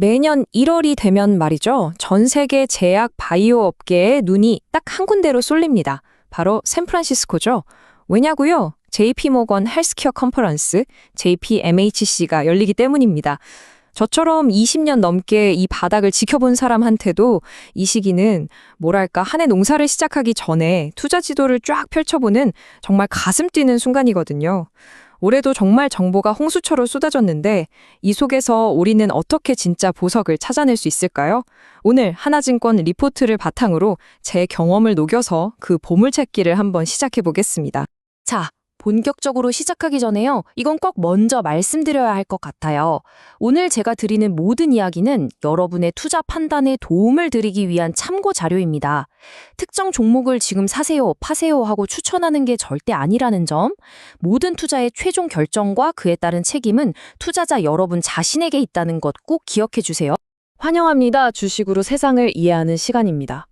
매년 1월이 되면 말이죠. 전 세계 제약 바이오 업계의 눈이 딱 한 군데로 쏠립니다. 바로 샌프란시스코죠. 왜냐고요? JP모건 헬스케어 컨퍼런스, JPMHC가 열리기 때문입니다. 저처럼 20년 넘게 이 바닥을 지켜본 사람한테도 이 시기는 뭐랄까 한 해 농사를 시작하기 전에 투자 지도를 쫙 펼쳐보는 정말 가슴 뛰는 순간이거든요. 올해도 정말 정보가 홍수처럼 쏟아졌는데 이 속에서 우리는 어떻게 진짜 보석을 찾아낼 수 있을까요? 오늘 하나증권 리포트를 바탕으로 제 경험을 녹여서 그 보물찾기를 한번 시작해 보겠습니다. 자, 본격적으로 시작하기 전에요. 이건 꼭 먼저 말씀드려야 할 것 같아요. 오늘 제가 드리는 모든 이야기는 여러분의 투자 판단에 도움을 드리기 위한 참고 자료입니다. 특정 종목을 지금 사세요, 파세요 하고 추천하는 게 절대 아니라는 점, 모든 투자의 최종 결정과 그에 따른 책임은 투자자 여러분 자신에게 있다는 것 꼭 기억해 주세요. 환영합니다. 주식으로 세상을 이해하는 시간입니다.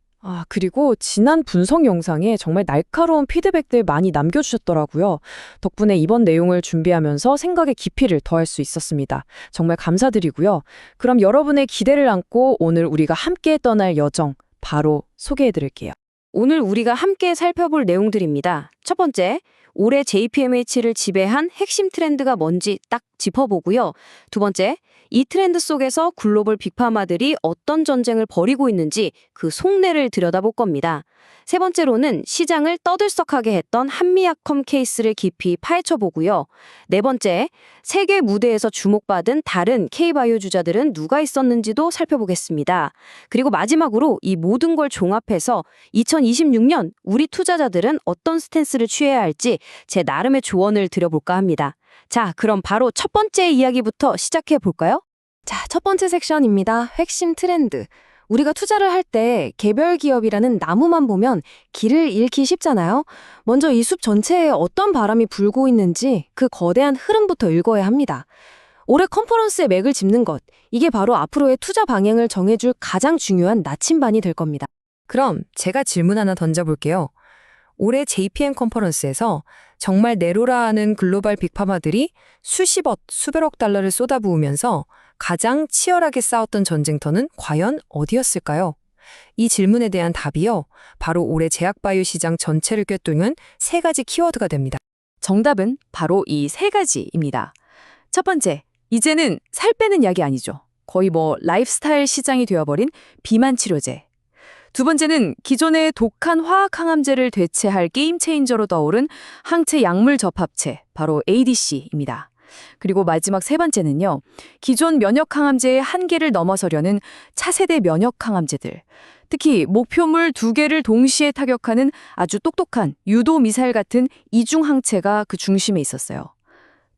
그리고 지난 분석 영상에 정말 날카로운 피드백들 많이 남겨주셨더라고요. 덕분에 이번 내용을 준비하면서 생각의 깊이를 더할 수 있었습니다. 정말 감사드리고요. 그럼 여러분의 기대를 안고 오늘 우리가 함께 떠날 여정 바로 소개해드릴게요. 오늘 우리가 함께 살펴볼 내용들입니다. 첫 번째, 올해 JPMH를 지배한 핵심 트렌드가 뭔지 딱 짚어보고요. 두 번째, 이 트렌드 속에서 글로벌 빅파마들이 어떤 전쟁을 벌이고 있는지 그 속내를 들여다볼 겁니다. 세 번째로는 시장을 떠들썩하게 했던 한미약컴 케이스를 깊이 파헤쳐보고요. 네 번째, 세계 무대에서 주목받은 다른 K바이오 주자들은 누가 있었는지도 살펴보겠습니다. 그리고 마지막으로 이 모든 걸 종합해서 2026년 우리 투자자들은 어떤 스탠스를 취해야 할지 제 나름의 조언을 드려볼까 합니다. 자, 그럼 바로 첫 번째 이야기부터 시작해 볼까요? 자, 첫 번째 섹션입니다. 핵심 트렌드. 우리가 투자를 할 때 개별 기업이라는 나무만 보면 길을 잃기 쉽잖아요. 먼저 이 숲 전체에 어떤 바람이 불고 있는지 그 거대한 흐름부터 읽어야 합니다. 올해 컨퍼런스의 맥을 짚는 것, 이게 바로 앞으로의 투자 방향을 정해줄 가장 중요한 나침반이 될 겁니다. 그럼 제가 질문 하나 던져볼게요. 올해 JPM 컨퍼런스에서 정말 내로라 하는 글로벌 빅파마들이 수십억, 수백억 달러를 쏟아부으면서 가장 치열하게 싸웠던 전쟁터는 과연 어디였을까요? 이 질문에 대한 답이요. 바로 올해 제약바이오 시장 전체를 꿰뚫는 세 가지 키워드가 됩니다. 정답은 바로 이 세 가지입니다. 첫 번째, 이제는 살 빼는 약이 아니죠. 거의 라이프스타일 시장이 되어버린 비만 치료제. 두 번째는 기존의 독한 화학 항암제를 대체할 게임 체인저로 떠오른 항체 약물 접합체, 바로 ADC입니다. 그리고 마지막 세 번째는요. 기존 면역 항암제의 한계를 넘어서려는 차세대 면역 항암제들. 특히 목표물 두 개를 동시에 타격하는 아주 똑똑한 유도 미사일 같은 이중 항체가 그 중심에 있었어요.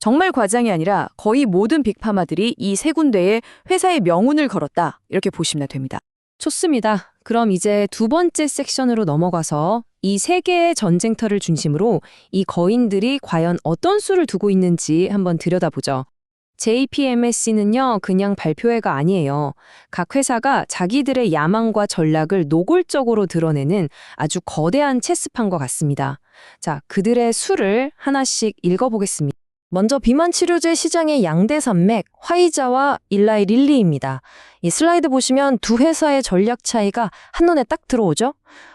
정말 과장이 아니라 거의 모든 빅파마들이 이 세 군데에 회사의 명운을 걸었다. 이렇게 보시면 됩니다. 좋습니다. 그럼 이제 두 번째 섹션으로 넘어가서 이 세 개의 전쟁터를 중심으로 이 거인들이 과연 어떤 수를 두고 있는지 한번 들여다보죠. JPMSC는요, 그냥 발표회가 아니에요. 각 회사가 자기들의 야망과 전략을 노골적으로 드러내는 아주 거대한 체스판과 같습니다. 자, 그들의 수를 하나씩 읽어보겠습니다. 먼저 비만 치료제 시장의 양대 산맥, 화이자와 일라이 릴리입니다. 이 슬라이드 보시면 두 회사의 전략 차이가 한눈에 딱 들어오죠?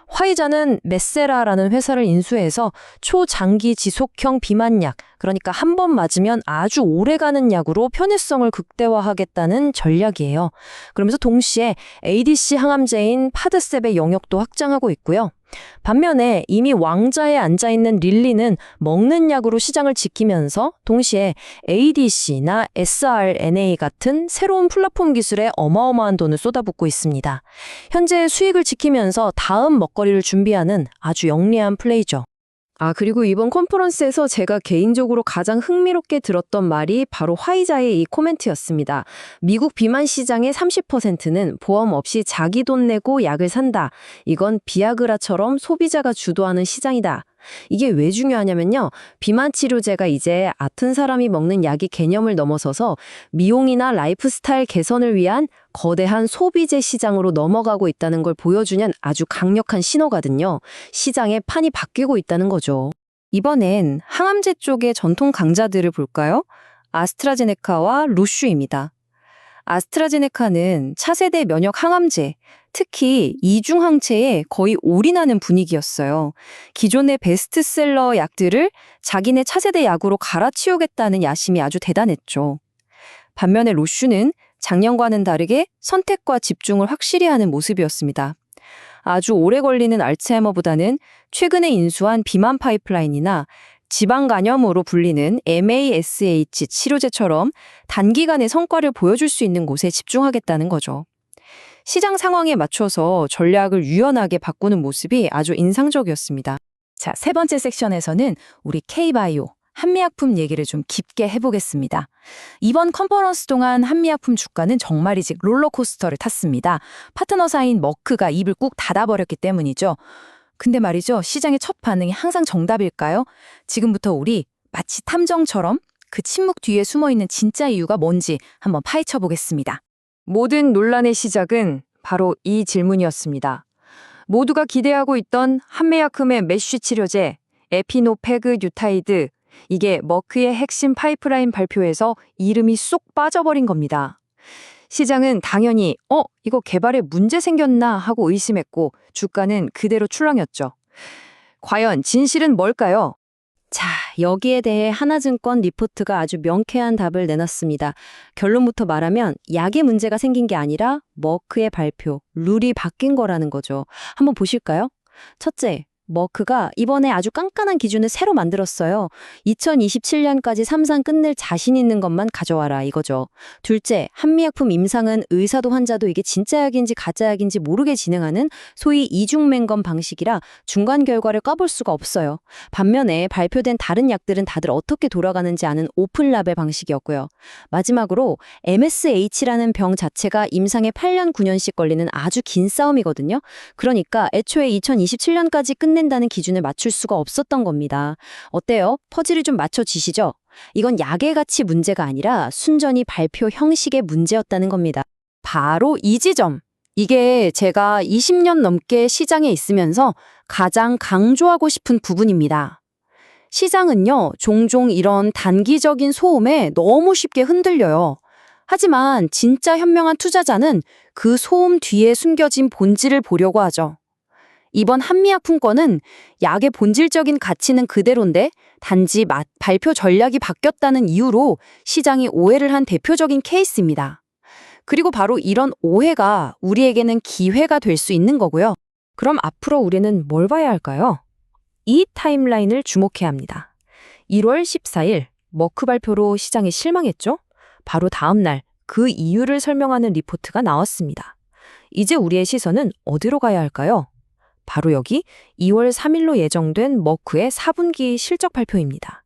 화이자는 메세라라는 회사를 인수해서 초장기 지속형 비만약, 그러니까 한 번 맞으면 아주 오래가는 약으로 편의성을 극대화하겠다는 전략이에요. 그러면서 동시에 ADC 항암제인 파드셉의 영역도 확장하고 있고요. 반면에 이미 왕좌에 앉아있는 릴리는 먹는 약으로 시장을 지키면서 동시에 ADC나 sRNA 같은 새로운 플랫폼 기술에 어마어마한 돈을 쏟아붓고 있습니다. 현재 수익을 지키면서 다음 먹거리를 준비하는 아주 영리한 플레이죠. 그리고 이번 컨퍼런스에서 제가 개인적으로 가장 흥미롭게 들었던 말이 바로 화이자의 이 코멘트였습니다. 미국 비만 시장의 30%는 보험 없이 자기 돈 내고 약을 산다. 이건 비아그라처럼 소비자가 주도하는 시장이다. 이게 왜 중요하냐면요. 비만 치료제가 이제 아픈 사람이 먹는 약이 개념을 넘어서서 미용이나 라이프스타일 개선을 위한 거대한 소비재 시장으로 넘어가고 있다는 걸 보여주는 아주 강력한 신호거든요. 시장의 판이 바뀌고 있다는 거죠. 이번엔 항암제 쪽의 전통 강자들을 볼까요? 아스트라제네카와 로슈입니다. 아스트라제네카는 차세대 면역 항암제, 특히 이중항체에 거의 올인하는 분위기였어요. 기존의 베스트셀러 약들을 자기네 차세대 약으로 갈아치우겠다는 야심이 아주 대단했죠. 반면에 로슈는 작년과는 다르게 선택과 집중을 확실히 하는 모습이었습니다. 아주 오래 걸리는 알츠하이머보다는 최근에 인수한 비만 파이프라인이나 지방 간염으로 불리는 MASH 치료제처럼 단기간에 성과를 보여줄 수 있는 곳에 집중하겠다는 거죠. 시장 상황에 맞춰서 전략을 유연하게 바꾸는 모습이 아주 인상적이었습니다. 자, 세 번째 섹션에서는 우리 K바이오 한미약품 얘기를 좀 깊게 해보겠습니다. 이번 컨퍼런스 동안 한미약품 주가는 정말이지 롤러코스터를 탔습니다. 파트너사인 머크가 입을 꾹 닫아버렸기 때문이죠. 근데 말이죠, 시장의 첫 반응이 항상 정답일까요? 지금부터 우리 마치 탐정처럼 그 침묵 뒤에 숨어있는 진짜 이유가 뭔지 한번 파헤쳐 보겠습니다. 모든 논란의 시작은 바로 이 질문이었습니다. 모두가 기대하고 있던 한미약품의 메쉬 치료제 에피노페그뉴타이드, 이게 머크의 핵심 파이프라인 발표에서 이름이 쏙 빠져버린 겁니다. 시장은 당연히 이거 개발에 문제 생겼나 하고 의심했고 주가는 그대로 출렁였죠. 과연 진실은 뭘까요? 자, 여기에 대해 하나증권 리포트가 아주 명쾌한 답을 내놨습니다. 결론부터 말하면 약에 문제가 생긴 게 아니라 머크의 발표, 룰이 바뀐 거라는 거죠. 한번 보실까요? 첫째, 머크가 이번에 아주 깐깐한 기준을 새로 만들었어요. 2027년까지 삼상 끝낼 자신 있는 것만 가져와라 이거죠. 둘째, 한미약품 임상은 의사도 환자도 이게 진짜 약인지 가짜 약인지 모르게 진행하는 소위 이중맹검 방식이라 중간 결과를 까볼 수가 없어요. 반면에 발표된 다른 약들은 다들 어떻게 돌아가는지 아는 오픈 라벨 방식이었고요. 마지막으로 MSH라는 병 자체가 임상에 8년, 9년씩 걸리는 아주 긴 싸움이거든요. 그러니까 애초에 2027년까지 끝낸다는 기준을 맞출 수가 없었던 겁니다. 어때요? 퍼즐이 좀 맞춰지시죠? 이건 약의 가치 문제가 아니라 순전히 발표 형식의 문제였다는 겁니다. 바로 이 지점. 이게 제가 20년 넘게 시장에 있으면서 가장 강조하고 싶은 부분입니다. 시장은요, 종종 이런 단기적인 소음에 너무 쉽게 흔들려요. 하지만 진짜 현명한 투자자는 그 소음 뒤에 숨겨진 본질을 보려고 하죠. 이번 한미약품 건은 약의 본질적인 가치는 그대로인데 단지 발표 전략이 바뀌었다는 이유로 시장이 오해를 한 대표적인 케이스입니다. 그리고 바로 이런 오해가 우리에게는 기회가 될 수 있는 거고요. 그럼 앞으로 우리는 뭘 봐야 할까요? 이 타임라인을 주목해야 합니다. 1월 14일 머크 발표로 시장이 실망했죠? 바로 다음 날 그 이유를 설명하는 리포트가 나왔습니다. 이제 우리의 시선은 어디로 가야 할까요? 바로 여기 2월 3일로 예정된 머크의 4분기 실적 발표입니다.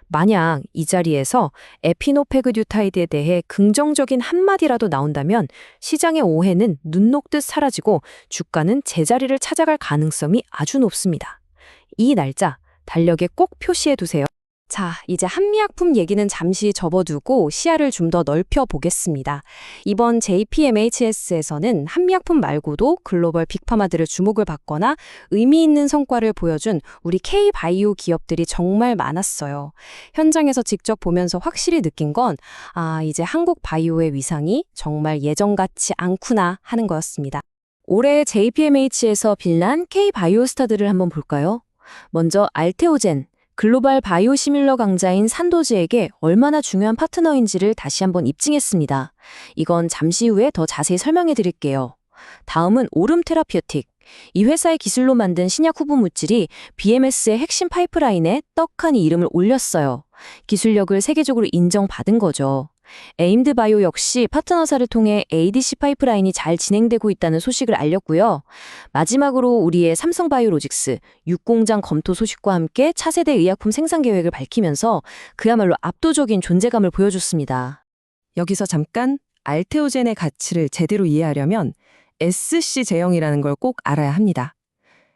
만약 이 자리에서 에피노페그뉴타이드에 대해 긍정적인 한마디라도 나온다면 시장의 오해는 눈 녹듯 사라지고 주가는 제자리를 찾아갈 가능성이 아주 높습니다. 이 날짜 달력에 꼭 표시해 두세요. 자, 이제 한미약품 얘기는 잠시 접어두고 시야를 좀 더 넓혀 보겠습니다. 이번 JPMHS에서는 한미약품 말고도 글로벌 빅파마들의 주목을 받거나 의미 있는 성과를 보여준 우리 K바이오 기업들이 정말 많았어요. 현장에서 직접 보면서 확실히 느낀 건 이제 한국 바이오의 위상이 정말 예전 같지 않구나 하는 거였습니다. 올해 JPMH에서 빌난 K바이오 스타들을 한번 볼까요? 먼저 알테오젠. 글로벌 바이오 시밀러 강자인 산도즈에게 얼마나 중요한 파트너인지를 다시 한번 입증했습니다. 이건 잠시 후에 더 자세히 설명해 드릴게요. 다음은 오름 테라피우틱. 이 회사의 기술로 만든 신약 후보 물질이 BMS의 핵심 파이프라인에 떡하니 이름을 올렸어요. 기술력을 세계적으로 인정받은 거죠. 에임드 바이오 역시 파트너사를 통해 ADC 파이프라인이 잘 진행되고 있다는 소식을 알렸고요. 마지막으로 우리의 삼성바이오로직스 6공장 검토 소식과 함께 차세대 의약품 생산 계획을 밝히면서 그야말로 압도적인 존재감을 보여줬습니다. 여기서 잠깐 알테오젠의 가치를 제대로 이해하려면 SC 제형이라는 걸 꼭 알아야 합니다.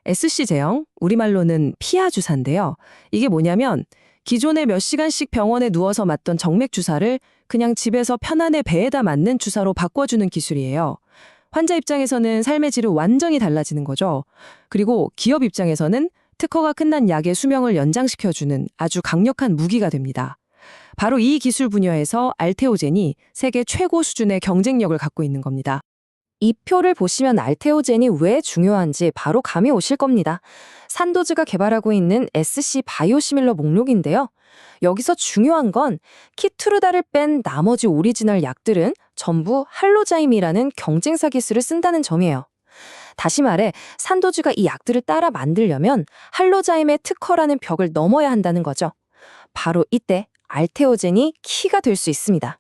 SC 제형, 우리말로는 피하 주사인데요. 이게 뭐냐면 기존에 몇 시간씩 병원에 누워서 맞던 정맥 주사를 그냥 집에서 편안히 배에다 맞는 주사로 바꿔주는 기술이에요. 환자 입장에서는 삶의 질이 완전히 달라지는 거죠. 그리고 기업 입장에서는 특허가 끝난 약의 수명을 연장시켜주는 아주 강력한 무기가 됩니다. 바로 이 기술 분야에서 알테오젠이 세계 최고 수준의 경쟁력을 갖고 있는 겁니다. 이 표를 보시면 알테오젠이 왜 중요한지 바로 감이 오실 겁니다. 산도즈가 개발하고 있는 SC 바이오시밀러 목록인데요. 여기서 중요한 건 키투르다를 뺀 나머지 오리지널 약들은 전부 할로자임이라는 경쟁사 기술을 쓴다는 점이에요. 다시 말해 산도즈가 이 약들을 따라 만들려면 할로자임의 특허라는 벽을 넘어야 한다는 거죠. 바로 이때 알테오젠이 키가 될 수 있습니다.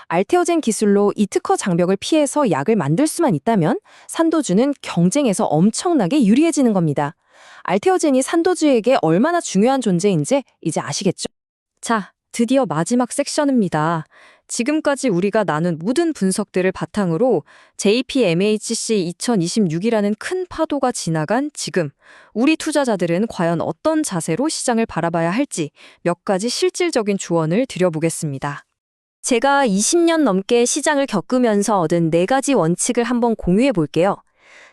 알테오젠 기술로 이 특허 장벽을 피해서 약을 만들 수만 있다면 산도주는 경쟁에서 엄청나게 유리해지는 겁니다. 알테오젠이 산도주에게 얼마나 중요한 존재인지 이제 아시겠죠? 자, 드디어 마지막 섹션입니다. 지금까지 우리가 나눈 모든 분석들을 바탕으로 JPMHC 2026이라는 큰 파도가 지나간 지금 우리 투자자들은 과연 어떤 자세로 시장을 바라봐야 할지 몇 가지 실질적인 조언을 드려보겠습니다. 제가 20년 넘게 시장을 겪으면서 얻은 4가지 원칙을 한번 공유해 볼게요.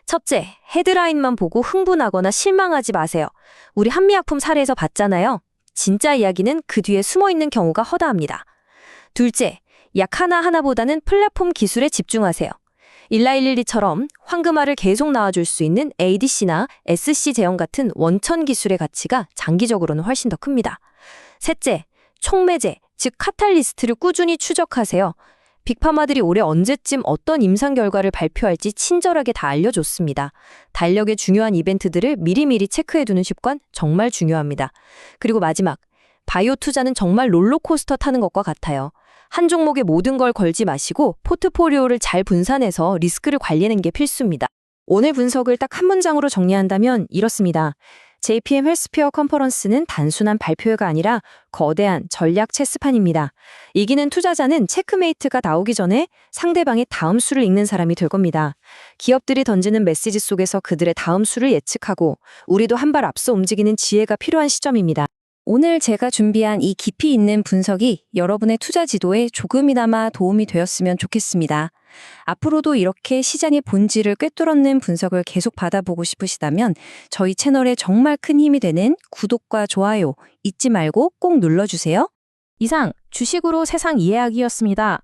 첫째, 헤드라인만 보고 흥분하거나 실망하지 마세요. 우리 한미약품 사례에서 봤잖아요. 진짜 이야기는 그 뒤에 숨어 있는 경우가 허다합니다. 둘째, 약 하나하나보다는 플랫폼 기술에 집중하세요. 1112처럼 황금알을 계속 낳아줄 수 있는 ADC나 SC 제형 같은 원천 기술의 가치가 장기적으로는 훨씬 더 큽니다. 셋째, 촉매제, 즉 카탈리스트를 꾸준히 추적하세요. 빅파마들이 올해 언제쯤 어떤 임상 결과를 발표할지 친절하게 다 알려줬습니다. 달력의 중요한 이벤트들을 미리미리 체크해두는 습관 정말 중요합니다. 그리고 마지막, 바이오 투자는 정말 롤러코스터 타는 것과 같아요. 한 종목에 모든 걸 걸지 마시고 포트포리오를 잘 분산해서 리스크를 관리하는 게 필수입니다. 오늘 분석을 딱 한 문장으로 정리한다면 이렇습니다. JPM 헬스페어 컨퍼런스는 단순한 발표회가 아니라 거대한 전략 체스판입니다. 이기는 투자자는 체크메이트가 나오기 전에 상대방의 다음 수를 읽는 사람이 될 겁니다. 기업들이 던지는 메시지 속에서 그들의 다음 수를 예측하고 우리도 한 발 앞서 움직이는 지혜가 필요한 시점입니다. 오늘 제가 준비한 이 깊이 있는 분석이 여러분의 투자 지도에 조금이나마 도움이 되었으면 좋겠습니다. 앞으로도 이렇게 시장의 본질을 꿰뚫어낸 분석을 계속 받아보고 싶으시다면 저희 채널에 정말 큰 힘이 되는 구독과 좋아요 잊지 말고 꼭 눌러주세요. 이상 주식으로 세상 이해하기였습니다.